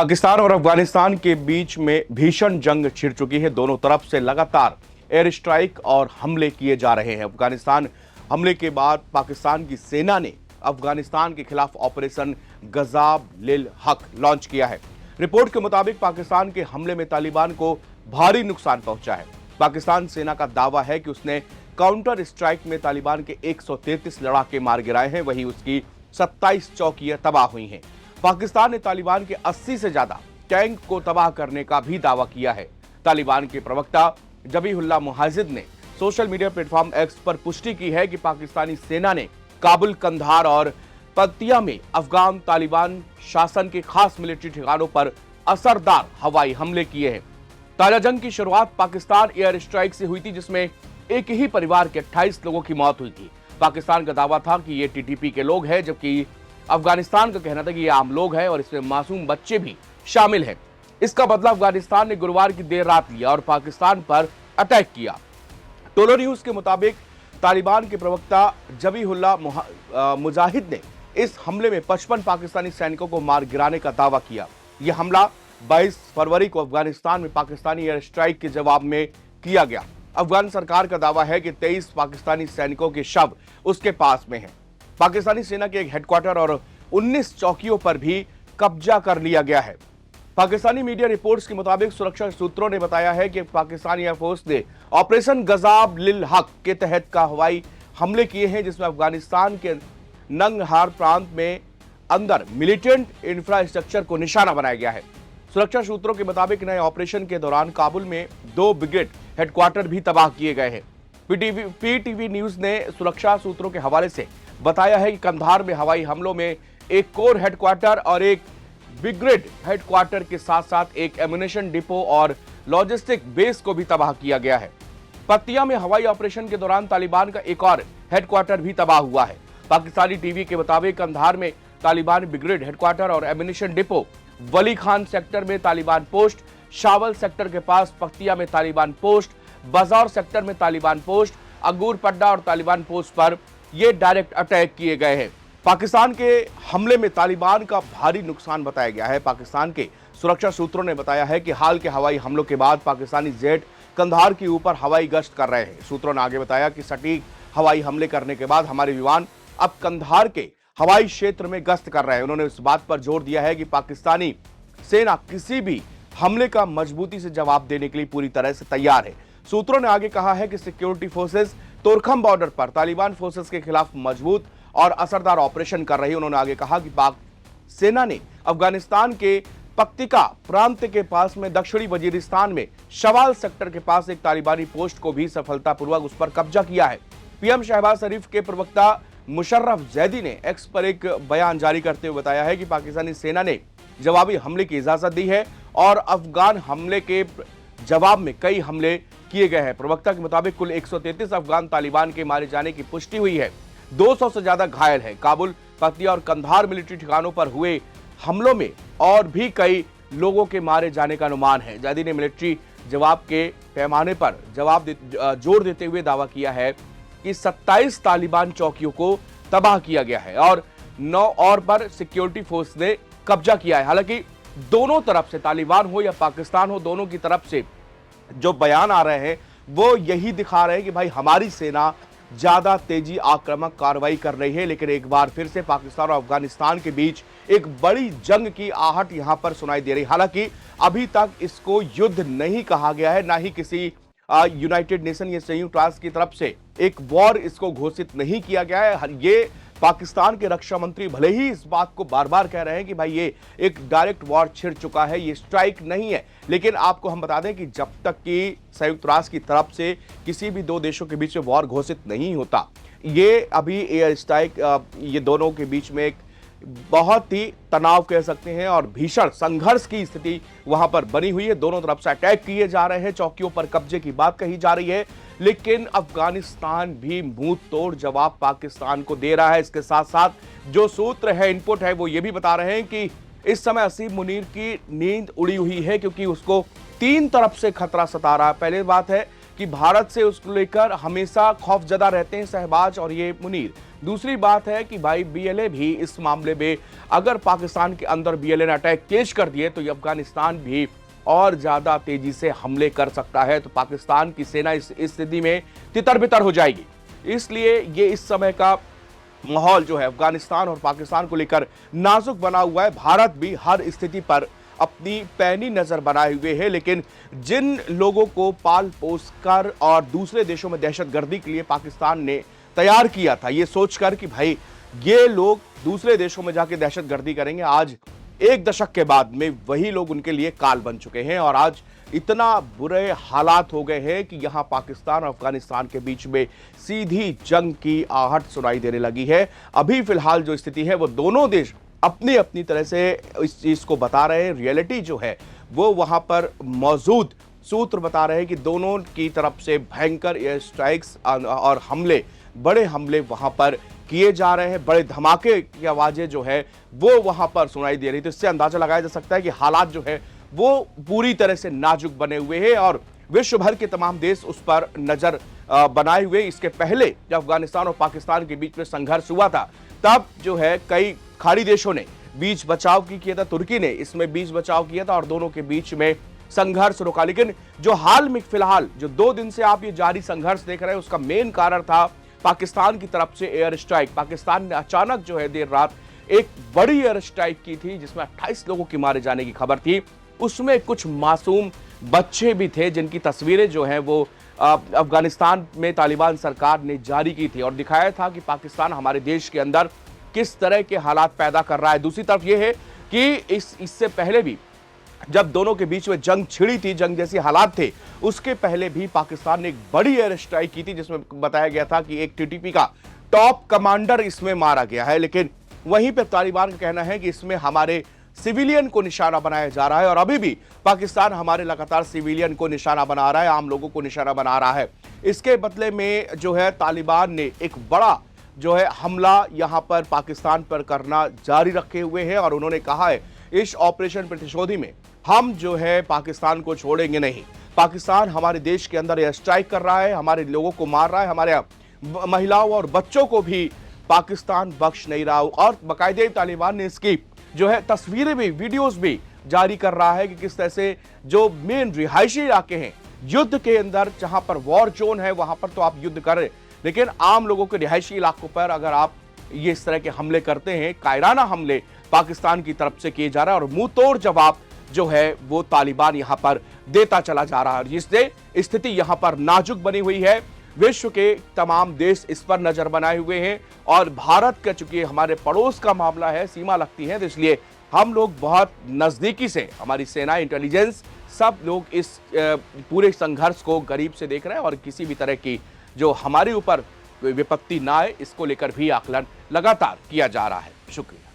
पाकिस्तान और अफगानिस्तान के बीच में भीषण जंग छिड़ चुकी है। दोनों तरफ से लगातार एयर स्ट्राइक और हमले किए जा रहे हैं। अफगानिस्तान हमले के बाद पाकिस्तान की सेना ने अफगानिस्तान के खिलाफ ऑपरेशन गजाब लिल हक लॉन्च किया है। रिपोर्ट के मुताबिक पाकिस्तान के हमले में तालिबान को भारी नुकसान पहुंचा है। पाकिस्तान सेना का दावा है कि उसने काउंटर स्ट्राइक में तालिबान के 133 लड़ाके मार गिराए हैं, वहीं उसकी 27 चौकियां तबाह हुई हैं। पाकिस्तान ने तालिबान के 80 से ज्यादा टैंक को तबाह करने का भी दावा किया है। तालिबान के प्रवक्ता जबीहुल्लाह मुजाहिद ने सोशल मीडिया प्लेटफॉर्म एक्स पर पुष्टि की है कि पाकिस्तानी सेना ने काबुल, कंधार और पतिया में अफगान तालिबान शासन के खास मिलिट्री ठिकानों पर असरदार हवाई हमले किए हैं। ताजा जंग की शुरुआत पाकिस्तान एयर स्ट्राइक से हुई थी, जिसमें एक ही परिवार के 28 लोगों की मौत हुई थी। पाकिस्तान का दावा था कि ये टीटीपी के लोग हैं, जबकि अफगानिस्तान का कहना था कि ये आम लोग हैं और इसमें मासूम बच्चे भी शामिल हैं। इसका बदला अफगानिस्तान ने गुरुवार की देर रात लिया और पाकिस्तान पर अटैक किया। टोलो न्यूज के मुताबिक तालिबान के प्रवक्ता जबीहुल्लाह मुजाहिद ने इस हमले में 55 पाकिस्तानी सैनिकों को मार गिराने का दावा किया। यह हमला 22 फरवरी को अफगानिस्तान में पाकिस्तानी एयर स्ट्राइक के जवाब में किया गया। अफगान सरकार का दावा है कि 23 पाकिस्तानी सैनिकों के शव उसके पास में हैं। पाकिस्तानी सेना के एक हेडक्वार्टर और 19 चौकियों पर भी कब्जा कर लिया गया है। पाकिस्तानी मीडिया रिपोर्ट्स के मुताबिक सुरक्षा सूत्रों ने बताया है कि पाकिस्तानी एयरफोर्स ने ऑपरेशन गजाब लिल हक के तहत का हवाई हमले किए हैं, जिसमें अफगानिस्तान के नंगहार प्रांत में अंदर मिलिटेंट इंफ्रास्ट्रक्चर को निशाना बनाया गया है। सुरक्षा सूत्रों के मुताबिक नए ऑपरेशन के दौरान काबुल में 2 ब्रिगेड हेडक्वार्टर भी तबाह किए गए हैं। पीटीवी न्यूज ने सुरक्षा सूत्रों के हवाले से बताया है कि कंधार में हवाई हमलों में एक कोर हेडक्वार्टर और एक ब्रिगेड हेडक्वार्टर के साथ साथ एक एम्यूनेशन डिपो और लॉजिस्टिक बेस को भी तबाह किया गया है। पतिया में हवाई ऑपरेशन के दौरान तालिबान का एक और हेडक्वार्टर भी तबाह हुआ है। पाकिस्तानी टीवी के मुताबिक कंधार में तालिबान ब्रिगेड हेडक्वार्टर और एम्यूनेशन डिपो, वली खान सेक्टर में तालिबान पोस्ट, शावल सेक्टर के पास पख्तिया में तालिबान पोस्ट, बाजार सेक्टर में तालिबान पोस्ट, अंगूर पड्डा और तालिबान पोस्ट पर ये डायरेक्ट अटैक किए गए हैं। पाकिस्तान के हमले में तालिबान का भारी नुकसान बताया गया है। पाकिस्तान के सुरक्षा सूत्रों ने बताया है कि हाल के हवाई हमलों के बाद पाकिस्तानी जेट कंधार के ऊपर हवाई गश्त कर रहे हैं। सूत्रों ने आगे बताया कि सटीक हवाई हमले करने के बाद हमारे विमान अब कंधार के हवाई क्षेत्र में गश्त कर रहे हैं। उन्होंने इस बात पर जोर दिया है कि पाकिस्तानी सेना किसी भी हमले का मजबूती से जवाब देने के लिए पूरी तरह से तैयार है। सूत्रों ने आगे कहा है कि सिक्योरिटी फोर्सेस तोरखम बॉर्डर पर तालिबान फोर्सेस के खिलाफ मजबूत और असरदार ऑपरेशन कर रही है। उन्होंने आगे कहा कि पाक सेना ने अफगानिस्तान के पक्तिका प्रांत के पास में दक्षिणी वजीरिस्तान में शवाल सेक्टर के पास एक तालिबानी पोस्ट को भी सफलतापूर्वक उस पर कब्जा किया है। पीएम शहबाज शरीफ के प्रवक्ता मुशर्रफ जैदी ने एक्स पर एक बयान जारी करते हुए बताया है कि पाकिस्तानी सेना ने जवाबी हमले की इजाजत दी है और अफगान हमले के जवाब में कई हमले किए गए हैं। प्रवक्ता के मुताबिक कुल 133 अफगान तालिबान के मारे जाने की पुष्टि हुई है। 200 से ज्यादा घायल हैं। काबुल, पतिया और कंधार मिलिट्री ठिकानों पर हुए हमलों में और भी कई लोगों के मारे जाने का अनुमान है। जैदी ने मिलिट्री जवाब के पैमाने पर जोर देते हुए दावा किया है कि 27 तालिबान चौकियों को तबाह किया गया है और 9 और पर सिक्योरिटी फोर्स ने कब्जा किया है। हालांकि दोनों तरफ से, तालिबान हो या पाकिस्तान हो, दोनों की तरफ से जो बयान आ रहे हैं वो यही दिखा रहे हैं कि भाई हमारी सेना ज्यादा तेजी आक्रामक कार्रवाई कर रही है। लेकिन एक बार फिर से पाकिस्तान और अफगानिस्तान के बीच एक बड़ी जंग की आहट यहां पर सुनाई दे रही। हालांकि अभी तक इसको युद्ध नहीं कहा गया है, ना ही किसी यूनाइटेड नेशन या संयुक्त राष्ट्र की तरफ से एक वॉर इसको घोषित नहीं किया गया है। ये पाकिस्तान के रक्षा मंत्री भले ही इस बात को बार बार कह रहे हैं कि भाई ये एक डायरेक्ट वॉर छिड़ चुका है, ये स्ट्राइक नहीं है, लेकिन आपको हम बता दें कि जब तक कि संयुक्त राष्ट्र की तरफ से किसी भी 2 देशों के बीच में वॉर घोषित नहीं होता, ये अभी एयर स्ट्राइक ये दोनों के बीच में एक बहुत ही तनाव कह सकते हैं और भीषण संघर्ष की स्थिति वहां पर बनी हुई है। दोनों तरफ से अटैक किए जा रहे हैं, चौकियों पर कब्जे की बात कही जा रही है, लेकिन अफगानिस्तान भी मुंह तोड़ जवाब पाकिस्तान को दे रहा है। इसके साथ साथ जो सूत्र है, इनपुट है, वो ये भी बता रहे हैं कि इस समय असीम मुनीर की नींद उड़ी हुई है, क्योंकि उसको 3 तरफ से खतरा सता रहा है। पहली बात है कि भारत से उसको लेकर हमेशा खौफजदा रहते हैं शहबाज और ये मुनीर। दूसरी बात है कि भाई बीएलए भी इस मामले में अगर पाकिस्तान के अंदर बीएलए ने अटैक तेज कर दिए तो ये अफगानिस्तान भी और ज्यादा तेजी से हमले कर सकता है। तो पाकिस्तान की सेना इस स्थिति में तितर-बितर हो जाएगी। इसलिए ये इस समय का माहौल जो है अफगानिस्तान और पाकिस्तान को लेकर नाजुक बना हुआ है। भारत भी हर स्थिति पर अपनी पैनी नजर बनाए हुए है, लेकिन जिन लोगों को पाल पोस कर और दूसरे देशों में दहशतगर्दी के लिए पाकिस्तान ने तैयार किया था, ये सोचकर कि भाई ये लोग दूसरे देशों में जाके दहशतगर्दी करेंगे, आज एक दशक के बाद में वही लोग उनके लिए काल बन चुके हैं और आज इतना बुरे हालात हो गए हैं कि यहां पाकिस्तान और अफगानिस्तान के बीच में सीधी जंग की आहट सुनाई देने लगी है। अभी फिलहाल जो स्थिति है वो दोनों देश अपनी अपनी तरह से इस चीज को बता रहे हैं। रियलिटी जो है वो वहां पर मौजूद सूत्र बता रहे हैं कि दोनों की तरफ से भयंकर एयर स्ट्राइक्स और हमले, बड़े हमले वहां पर किए जा रहे हैं। बड़े धमाके की आवाजें जो है वो वहां पर सुनाई दे रही। तो इससे अंदाजा लगाया जा सकता है कि हालात जो है वो पूरी तरह से नाजुक बने हुए हैं और विश्व भर के तमाम देश उस पर नजर बनाए हुए। इसके पहले जब अफगानिस्तान और पाकिस्तान के बीच में संघर्ष हुआ था तब जो है कई खाड़ी देशों ने बीच बचाव की किया था। तुर्की ने इसमें बीच बचाव किया था और दोनों के बीच में संघर्ष रुका। लेकिन जो हाल में फिलहाल जो 2 दिन से आप ये जारी संघर्ष देख रहे हैं उसका मेन कारण था पाकिस्तान की तरफ से एयर स्ट्राइक। पाकिस्तान ने अचानक जो है देर रात एक बड़ी एयर स्ट्राइक की थी जिसमें 28 लोगों के मारे जाने की खबर थी। उसमें कुछ मासूम बच्चे भी थे जिनकी तस्वीरें जो हैं वो अफगानिस्तान में तालिबान सरकार ने जारी की थी और दिखाया था कि पाकिस्तान हमारे देश के अंदर किस तरह के हालात पैदा कर रहा है। दूसरी तरफ यह है कि इससे पहले भी जब दोनों के बीच में जंग छिड़ी थी, जंग जैसे हालात थे, उसके पहले भी पाकिस्तान ने एक बड़ी एयर स्ट्राइक की थी जिसमें बताया गया था कि एक टीटीपी का टॉप कमांडर इसमें मारा गया है। लेकिन वहीं पर तालिबान का कहना है कि इसमें हमारे सिविलियन को निशाना बनाया जा रहा है और अभी भी पाकिस्तान हमारे लगातार सिविलियन को निशाना बना रहा है, आम लोगों को निशाना बना रहा है। इसके बदले में जो है तालिबान ने एक बड़ा जो है हमला यहां पर पाकिस्तान पर करना जारी रखे हुए हैं और उन्होंने कहा है इस ऑपरेशन प्रतिशोधी में हम जो है पाकिस्तान को छोड़ेंगे नहीं। पाकिस्तान हमारे देश के अंदर एयर स्ट्राइक कर रहा है, हमारे लोगों को मार रहा है, हमारे महिलाओं और बच्चों को भी पाकिस्तान बख्श नहीं रहा। और बाकायदे तालिबान ने इसकी जो है तस्वीरें भी, वीडियोस भी जारी कर रहा है कि किस तरह से जो मेन रिहायशी इलाके हैं युद्ध के अंदर, जहां पर वॉर जोन है वहां पर तो आप युद्ध कर रहे, लेकिन आम लोगों के रिहायशी इलाकों पर अगर आप ये इस तरह के हमले करते हैं, कायराना हमले पाकिस्तान की तरफ से किए जा रहा है और मुंह तोड़ जवाब जो है वो तालिबान यहां पर देता चला जा रहा है, जिससे स्थिति यहां पर नाजुक बनी हुई है। विश्व के तमाम देश इस पर नजर बनाए हुए हैं और भारत का चूंकि हमारे पड़ोस का मामला है, सीमा लगती है, तो इसलिए हम लोग बहुत नजदीकी से, हमारी सेना, इंटेलिजेंस, सब लोग इस पूरे संघर्ष को करीब से देख रहे हैं और किसी भी तरह की जो हमारे ऊपर विपत्ति ना आए इसको लेकर भी आकलन लगातार किया जा रहा है। शुक्रिया।